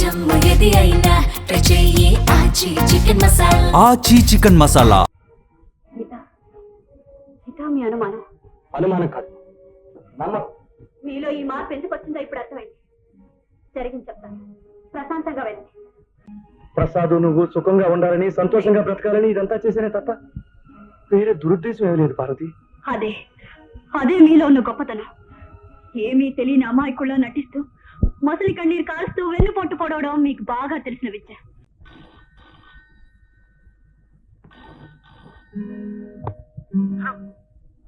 జమ్ము ఏది అయినా ట్రై చెయ్యి ఆచి చికెన్ మసాలా. ఆచి చికెన్ మసాలా. మీ అనుమానం అనుమానం కాదు, నమ్మకం. మీలో ఈ మార్పు ఎందుకు వచ్చిందో ఇప్పుడు అర్థమైంది. జరిగింది చెప్తాను, ప్రశాంతంగా వెళ్ళండి. ప్రసాదు నువ్వు సుఖంగా ఉండాలని, సంతోషంగా బ్రతకాలని ఇదంతా చేసేనే తప్ప వేరే దురుద్దేశం ఏమీ లేదు పార్వతి. అదే అదే మీలో ఉన్న గొప్పతనం. ఏమీ తెలియని అమాయకుల్లో నటిస్తూ మొసలి కన్నీరు కాల్స్తూ వెన్నుపోటు పొడవడం మీకు బాగా తెలిసిన విద్య.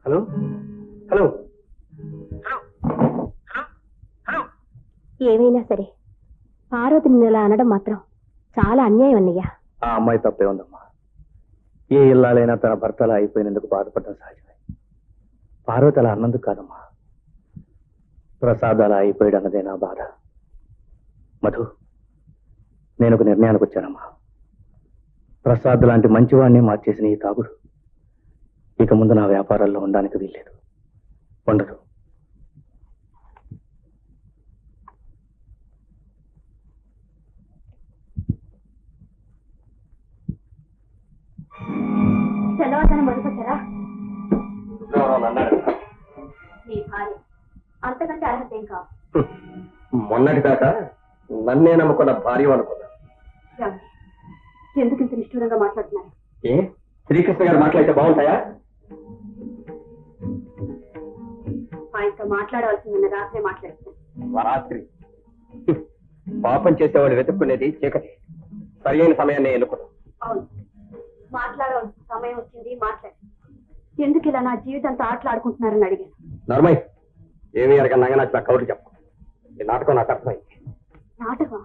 హలో హలో ఏమైనా సరే పార్వతిని ఇలా అనడం మాత్రం చాలా అన్యాయం అన్నయ్య. ఆ అమ్మాయి తప్పే ఉందమ్మా. ఏ ఇల్లాలైనా తన భర్త అలా అయిపోయినందుకు బాధపడడం సహజమే. పార్వతి అలా అన్నందుకు కాదమ్మా, ప్రసాద్ అలా అయిపోయాడు అన్నదే నా బాధ. మధు, నేను ఒక నిర్ణయానికి వచ్చానమ్మా. ప్రసాద్ లాంటి మంచివాడిని మార్చేసిన ఈ తాగుడు ఇక ముందు నా వ్యాపారాల్లో ఉండడానికి వీల్లేదు, ఉండదు. తెల్లవారుజామున మొదలుపెట్టారా? నీ భార్య అంతకంటే అర్హత ఏం కావు. మొన్నటి దాకా నన్నే నమ్ముకున్న భార్య అనుకున్నా. ఎందుకు ఇంత నిష్ఠూరంగా మాట్లాడుతున్నారు? ఏ శ్రీకృష్ణ గారు మాట్లాడితే బాగుంటాయా? ఆయనతో మాట్లాడవలసిందన్న రాత్రే మాట్లాడుతున్నాను. రాత్రి పాపం చేసేవాడు వెతుక్కునేది చీకటి. సరి అయిన సమయాన్ని ఎన్నుకున్నాం. అవును, మాట్లాడవలసిన సమయం వచ్చింది, మాట్లాడు. ఎందుకు ఇలా నా జీవితంతో ఆటలాడుకుంటున్నారని అడిగాను. నర్మయ్, ఏమీ అరగ నగనచ్చిన కౌరు చెప్పు. ఈ నాటకం నాకు అర్థమైంది. నాటకం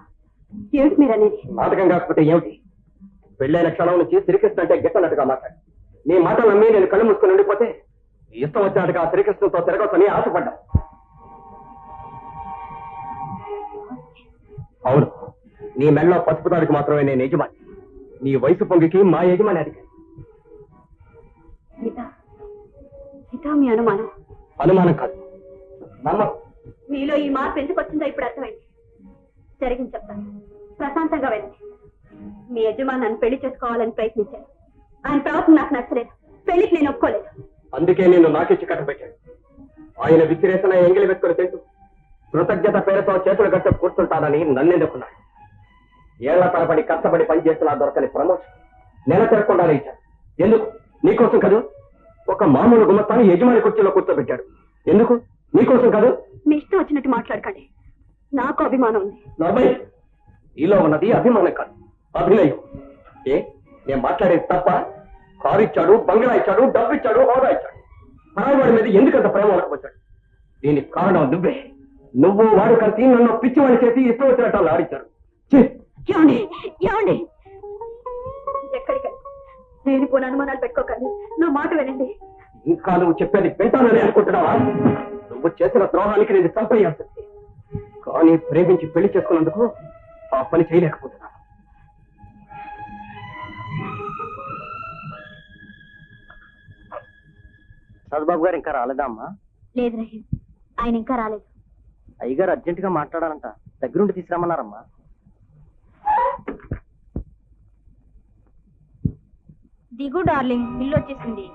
ఏమిటి మీరు అనేది? నాటకం కాకపోతే ఏమిటి? పెళ్ళైన క్షణం నుంచి శ్రీకృష్ణ అంటే గిట్టనట్టుగా మాట్లాడు. నీ మాటలు నమ్మి నేను కళ్ళు మూసుకుని ఉండిపోతే ఇష్టం వచ్చినట్టుగా శ్రీకృష్ణతో తిరగొచ్చని ఆశపడ్డా. అవును, నీ మెళ్ళలో పసుపు తాడికి మాత్రమే నేను యజమాని. నీ వయసు పొంగికి మా యజమాని అడిగాను. మీ అనుమానం అనుమానం కాదు, నమ్మకం. మీలో ఈ మార్పు ఎందుకు వచ్చిందో ఇప్పుడు అర్థమైంది. జరిగింది చెప్తాను, ప్రశాంతంగా వెళ్ళండి. మీ యజమాని నన్ను పెళ్లి చేసుకోవాలని ప్రయత్నించాను. ఆయన ప్రవర్తన నాకు నచ్చలేదు, పెళ్లికి నేను ఒప్పుకోలేదు. అందుకే నేను నాకిచ్చి కట్టబెట్టాను. ఆయన విసిరేసిన ఎంగిలి వెతుకులు తెలుసు. కృతజ్ఞత పేరుతో చేతులు గట్ట కూర్చుంటానని నన్నెందుకున్నాడు. ఏళ్ల తరబడి కష్టపడి పనిచేస్తున్నా దొరకని ప్రమోషన్ నెల తిరగకుండానే ఇచ్చాడు. ఎందుకు? నీకోసం కాదు. ఒక మామూలు గుమ్మస్తాన్ని యజమాని కుర్చీలో కూర్చోబెట్టాడు. ఎందుకు? నీకోసం కాదు. మీ ఇష్టం వచ్చినట్టు మాట్లాడకండి, నాకు అభిమానం ఉంది. నర్మయ్, ఈలో ఉన్నది అభిమానం కాదు, అభినయం. ఏ నేను మాట్లాడేది తప్ప? కారు ఇచ్చాడు, బంగ్లా ఇచ్చాడు, డబ్బు ఇచ్చాడు, హోదా ఇచ్చాడు. పరాయివాడి మీద ఎందుకంత ప్రేమ వచ్చాడు? దీనికి కారణం నువ్వే. నువ్వు వాడు కలిసి నన్ను పిచ్చివాడి చేసి ఇష్టం వచ్చినట్టు ఆడిచ్చారు. ఎక్కడికి నేను పోనీ అనుమానాలు పెట్టుకోకండి, నా మాట వినండి. ఇంకా నువ్వు చెప్పేది వింటానని అనుకుంటున్నావా? నువ్వు చేసిన ద్రోహానికి నేను చంపేయాల్సింది. కానీ ప్రేమించి పెళ్లి చేసుకున్నందుకు ఆ పని చేయలేకపోతున్నాను. సద్బాబు గారు ఇంకా రాలేదా అమ్మా? లేదు రహీం, ఆయన ఇంకా రాలేదు. అయ్యగారు అర్జెంట్ గా మాట్లాడాలంట, దగ్గరుండి తీసుకురమ్మన్నారమ్మా. దిగు డార్లింగ్, ఇల్లు వచ్చేసింది.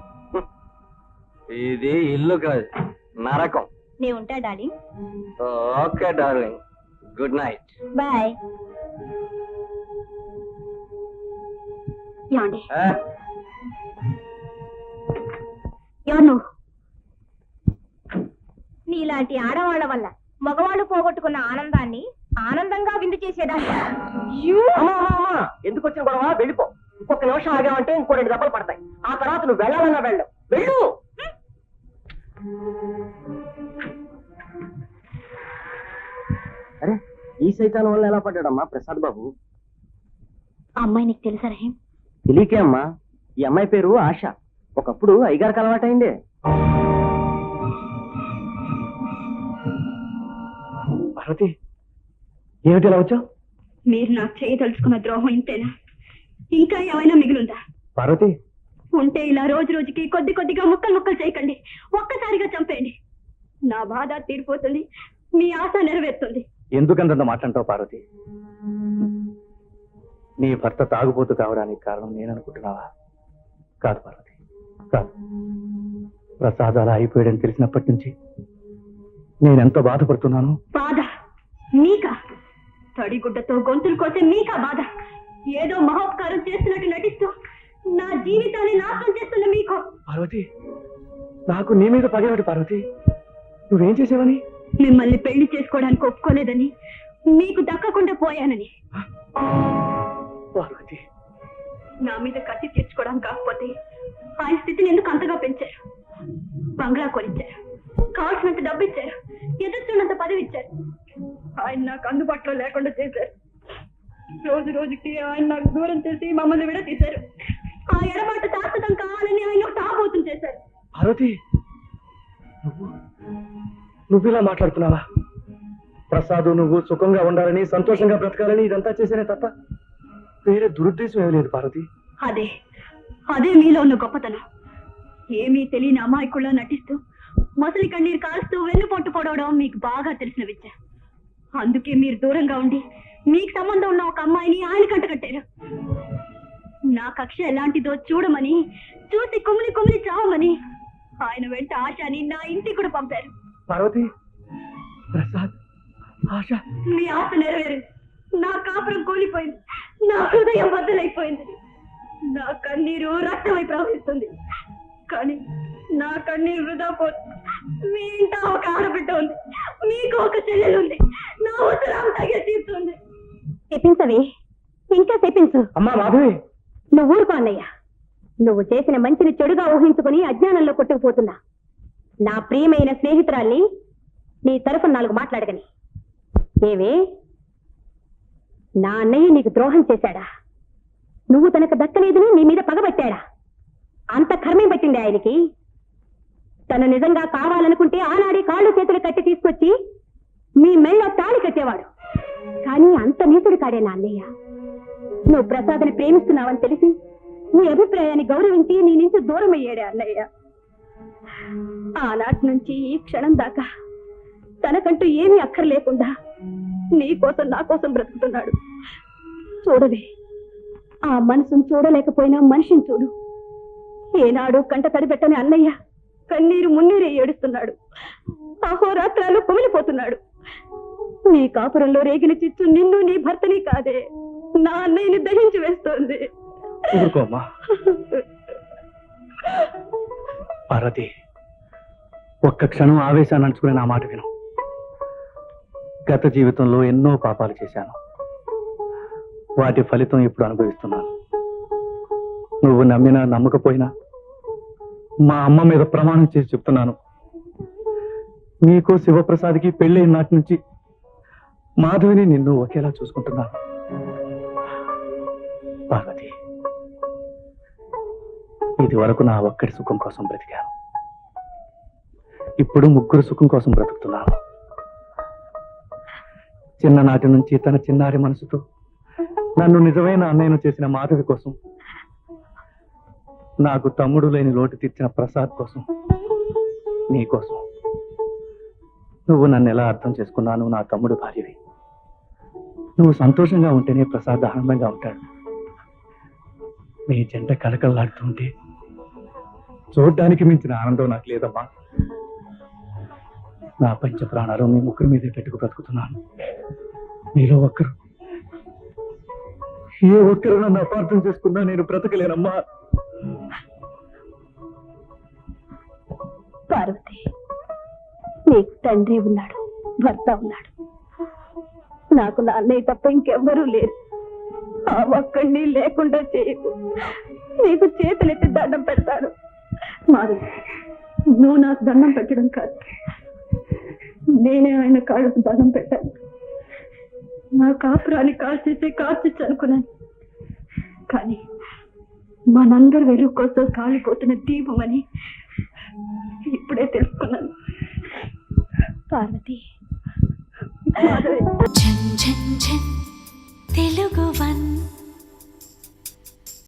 ఇది ఇల్లు కాదు, నరకం. నేను ఉంటా darling. Okay darling, good night. Bye. ఏమండి? ఎవరు నువ్వు? నీలాంటి ఆడవాళ్ల వల్ల మగవాళ్ళు పోగొట్టుకున్న ఆనందాన్ని ఆనందంగా విందు చేసేదా? ఎందుకు వచ్చిన గొడవ? వెళ్ళిపో. ఇంకొక నిమిషం ఆగామంటే ఇంకో 2 దెబ్బలు పడతాయి. ఆ తర్వాత నువ్వు వెళ్ళాలన్నా వెళ్ళు. వెళ్ళు. అరే, ఈ సైతాన్ వల్ల ఎలా పడ్డాడమ్మా ప్రసాద్ బాబు? ఆ అమ్మాయి నీకు తెలుసా రహీం? తెలియకే అమ్మా. ఈ అమ్మాయి పేరు ఆశ. ఒకప్పుడు అయ్యగారికి అలవాటైందే. పార్వతి, ఏమిటి ఇలా వచ్చావు? మీరు నాకు చేయదలుచుకున్న ద్రోహం ఇంతేనా? ఇంకా ఏమైనా మిగిలిందా? పార్వతి, ఉంటే ఇలా రోజు రోజుకి కొద్ది కొద్దిగా ముక్కలు ముక్కలు చేయకండి, ఒక్కసారిగా చంపేయండి. నా బాధ తీరిపోతుంది, మీ ఆశ నెరవేరుతుంది. ఎందుకంత మాట్లాంటావు పార్వతి? నీ భర్త తాగుబోతు కావడానికి కారణం నేననుకుంటున్నావా? కాదు పార్వతి, కాదు. ప్రసాద్ అలా అయిపోయాడని తెలిసినప్పటి నుంచి నేనెంత బాధపడుతున్నాను. బాధ మీకా? తడిగుడ్డతో గొంతులు కోసే మీకా బాధ? ఏదో మహోపకారం చేస్తున్నట్టు నటిస్తూ నా జీవితాన్ని నాశనం చేస్తున్న మీకు. పార్వతి, నాకు నీ మీద పగేవాడు పార్వతి. నువ్వేం చేసావని? మిమ్మల్ని పెళ్లి చేసుకోవడానికి ఒప్పుకోలేదని, మీకు దక్కకుండా పోయానని. పార్వతి, నా మీద కత్తి తీర్చుకోవడానికి కాకపోతే ఆయన స్థితిని ఎందుకు అంతగా పెంచారు? బంగ్లా కొనిచ్చారు, కావాల్సినంత డబ్బు ఇచ్చారు, ఎదుర్కొన్నంత పదవి ఇచ్చారు. ఆయన నాకు అందుబాటులో లేకుండా చేశారు. రోజు రోజుకి ఆయన నాకు దూరం చేసి మమ్మల్ని విడతీశారు. ఆ ఎడబాటు శాశ్వతం కావాలని ఆయన తాబోతం చేశారు. పార్వతి, నువ్వు ఇలా మాట్లాడుతున్నావా? ప్రసాద్ నువ్వు సుఖంగా ఉండాలని, సంతోషంగా బ్రతకాలని ఇదంతా చేసేనే తప్ప వేరే దురుద్దేశం ఏమీ లేదు పార్వతి. అదే అదే మీలో ఉన్న గొప్పతనం. ఏమీ తెలియని అమాయకుల్లా నటిస్తూ మొసలి కన్నీరు కాలుస్తూ వెన్నుపోటు పొడవడం మీకు బాగా తెలిసిన విద్య. అందుకే మీరు దూరంగా ఉండి మీకు సంబంధం ఉన్న ఒక అమ్మాయిని ఆయన కంటకట్టారు. నా కక్ష ఎలాంటిదో చూడమని, చూసి కుమిలి కుమిలి చావమని ఆయన వెంట ఆశని నా ఇంటికి కూడా పంపారు. పార్వతి, ప్రసాద్, ఆశ. మీ ఆశ నెరవేరింది. నా కాపురం కూలిపోయింది. నా హృదయం బద్దలైపోయింది. నా కన్నీరు రక్తమై ప్రవహిస్తుంది. కానీ నా కన్నీరు వృధా పోతుంది. మీ ఇంట ఒక ఆడబిడ్డ ఉంది, మీకు ఒక చెల్లెలు ఉంది. నా ఉత్తరం తగే తీరుతుంది. చెప్పించవి, ఇంకా చెప్పించు. అమ్మా మాధవి, నువ్వు ఊరుకో అన్నయ్య. నువ్వు చేసిన మంచిని చెడుగా ఊహించుకుని అజ్ఞానంలో కొట్టుకుపోతున్నా నా ప్రియమైన స్నేహితురాల్ని నీ తరఫున 4 మాట్లాడగని. ఏవే, నా అన్నయ్య నీకు ద్రోహం చేశాడా? నువ్వు తనకు దక్కలేదని నీ మీద పగబట్టాడా? అంత కర్మే పట్టింది ఆయనకి. తను నిజంగా కావాలనుకుంటే ఆనాడే కాళ్ళు చేతులు కట్టి తీసుకొచ్చి మీ మెళ్ళ తాళి కట్టేవాడు. కానీ అంత నీతుడు కాడే నా అన్నయ్య. నువ్వు ప్రసాద్ని ప్రేమిస్తున్నావని తెలిసి నీ అభిప్రాయాన్ని గౌరవించి నీ నుంచి దూరం అయ్యాడే అన్నయ్య. ఆనాటి నుంచి ఈ క్షణం దాకా తనకంటూ ఏమీ అక్కర్లేకుండా నీ కోసం నా కోసం బ్రతుకుతున్నాడు. చూడవే, ఆ మనసును చూడలేకపోయినా మనిషిని చూడు. ఏనాడు కంట తడిపెట్టని అన్నయ్య కన్నీరు మున్నీరే ఏడుస్తున్నాడు. అహోరాత్రాలు కుమిలిపోతున్నాడు. నీ కాపురంలో రేగిన చిచ్చు నిన్ను, నీ భర్తని కాదే, నా అన్నయ్యని దహించి వేస్తోంది. ఊరుకోమ్మా. పార్వతి, ఒక్క క్షణం ఆవేశాన్ని అంచుకునే నా మాట విను. గత జీవితంలో ఎన్నో పాపాలు చేశాను. వాటి ఫలితం ఇప్పుడు అనుభవిస్తున్నాను. నువ్వు నమ్మినా నమ్మకపోయినా మా అమ్మ మీద ప్రమాణం చేసి చెప్తున్నాను. నీకు శివప్రసాద్కి పెళ్ళైన నాటి నుంచి మాధవిని నిన్ను ఒకేలా చూసుకుంటున్నాను. పార్వతి, ఇది వరకు నా ఒక్కడి సుఖం కోసం బ్రతికాను. ఇప్పుడు 3 సుఖం కోసం బ్రతుకుతున్నాను. చిన్ననాటి నుంచి తన చిన్నారి మనసుతో నన్ను నిజమైన అన్నయ్యను చేసిన మాధవి కోసం, నాకు తమ్ముడు లేని లోటు తీర్చిన ప్రసాద్ కోసం, నీ కోసం. నువ్వు నన్ను ఎలా అర్థం చేసుకున్నాను? నా తమ్ముడు భార్యవి. నువ్వు సంతోషంగా ఉంటేనే ప్రసాద్ ఆనందంగా ఉంటాడు. మీ జంట కలకలలాడుతుంటే చూడ్డానికి మించిన ఆనందం నాకు లేదమ్మా. నా పంచ ప్రాణాలు మీ 3 మీదే పెట్టుకు బ్రతుకుతున్నాను. మీలో ఏ ఒక్కరు నన్ను అపార్థం చేసుకున్నా నేను బ్రతకలేనమ్మా. పార్వతి, నీకు తండ్రి ఉన్నాడు, భర్త ఉన్నాడు. నాకు నా అన్నయ్య తప్ప ఇంకెవ్వరూ లేరు. ఆ ఒక్కడిని లేకుండా చేయకు. నీకు చేతులెత్తి దండం పెడతాను. మాధవి, నువ్వు నాకు దండం పెట్టడం కాదు, నేనే ఆయన కాళ్ళకు దండం పెట్టాను. నా కాపురాన్ని కాల్చేసి అనుకున్నాను. కానీ మనందరి వెలుగు కోసం కాలిపోతున్న దీపమని ఇప్పుడే తెలుసుకున్నాను. పార్వతి, ఝన్ ఝన్ ఝన్ తెలుగు 1